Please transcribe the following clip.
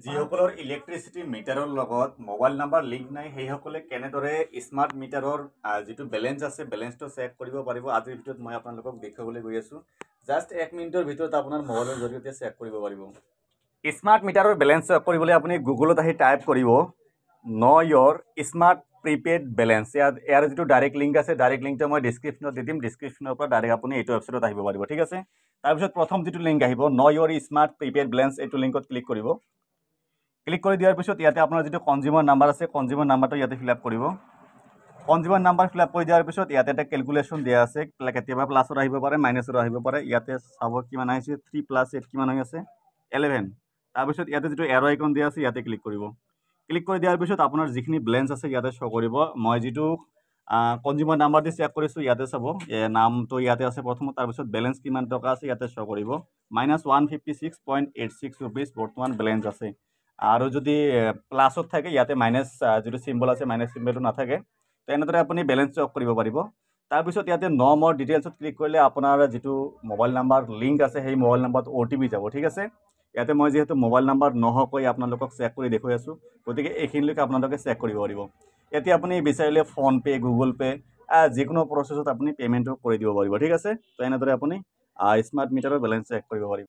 যিসকলৰ ইলেক্ট্ৰিচিটি মিটাৰৰ লগত মোবাইল নাম্বাৰ লিংক নাই সেইসকলে কেনেদৰে স্মাৰ্ট মিটাৰৰ যিটো বেলেঞ্চ আছে বেলেঞ্চটো চেক কৰিব পাৰিব আজিৰ ভিডিঅ'ত মই আপোনালোকক দেখুৱাবলৈ গৈ আছোঁ। জাষ্ট 1 মিনিটৰ ভিতৰত আপোনাৰ মোবাইলৰ জৰিয়তে চেক কৰিব পাৰিব। স্মাৰ্ট মিটাৰৰ বেলেঞ্চ চেক কৰিবলৈ আপুনি গুগলত আহি টাইপ কৰিব ন' ইয়ৰ স্মাৰ্ট প্ৰিপেইড বেলেঞ্চ। ইয়াৰ যিটো ডাইৰেক্ট লিংক আছে ডাইৰেক্ট লিংকটো মই ডিছক্ৰিপশ্যনত দি দিম। ডিছক্ৰিপশ্যনৰ পৰা ডাইৰেক্ট আপুনি এইটো ৱেবছাইটত আহিব পাৰিব, ঠিক আছে। তাৰপিছত প্ৰথম যিটো লিংক আহিব ন' ইয়ৰ স্মাৰ্ট প্ৰিপেইড বেলেঞ্চ, এইটো লিংকত ক্লিক কৰিব। ক্লিক কৰি দিয়াৰ পিছত ইয়াতে আপোনাৰ যিটো কনজিউমাৰ নাম্বাৰ আছে কনজিউমাৰ নাম্বাৰটো ইয়াতে ফিল আপ কৰিব। কনজিউমাৰ নাম্বাৰ ফিল আপ কৰি দিয়াৰ পিছত ইয়াতে এটা কেলকুলেশ্যন দিয়া আছে, কেতিয়াবা প্লাছত আহিব পাৰে মাইনাছত আহিব পাৰে। ইয়াতে চাব কিমান আহিছে 3 + 8 কিমান হৈ আছে 11। তাৰপিছত ইয়াতে যিটো এৰ' আইকন দিয়া আছে ইয়াতে ক্লিক কৰিব। ক্লিক কৰি দিয়াৰ পিছত আপোনাৰ যিখিনি বেলেঞ্চ আছে ইয়াতে শ্ব' কৰিব। মই যিটো কনজিউমাৰ নাম্বাৰ দি চেক কৰিছোঁ ইয়াতে চাব, নামটো ইয়াতে আছে প্ৰথমত, তাৰপিছত বেলেঞ্চ কিমান টকা আছে ইয়াতে শ্ব' কৰিব। -156.86 ৰুপিজ বৰ্তমান বেলেঞ্চ আছে। আৰু যদি প্লাছত থাকে ইয়াতে মাইনাছ যিটো চিম্বল আছে মাইনাছ চিম্বলটো নাথাকে। তো এনেদৰে আপুনি বেলেঞ্চ চেক কৰিব পাৰিব। তাৰপিছত ইয়াতে ন' মোৰ ডিটেইলছত ক্লিক কৰিলে আপোনাৰ যিটো মোবাইল নাম্বাৰ লিংক আছে সেই মোবাইল নাম্বাৰটো OTP যাব, ঠিক আছে। ইয়াতে মই যিহেতু মোবাইল নাম্বাৰ নোহোৱাকৈ আপোনালোকক চেক কৰি দেখুৱাই আছোঁ, গতিকে এইখিনিলৈকে আপোনালোকে চেক কৰিব পাৰিব। এতিয়া আপুনি বিচাৰিলে ফোনপে' গুগল পে' যিকোনো প্ৰচেছত আপুনি পে'মেণ্টটো কৰি দিব পাৰিব, ঠিক আছে। তো এনেদৰে আপুনি স্মাৰ্ট মিটাৰৰ বেলেঞ্চ চেক কৰিব পাৰিব।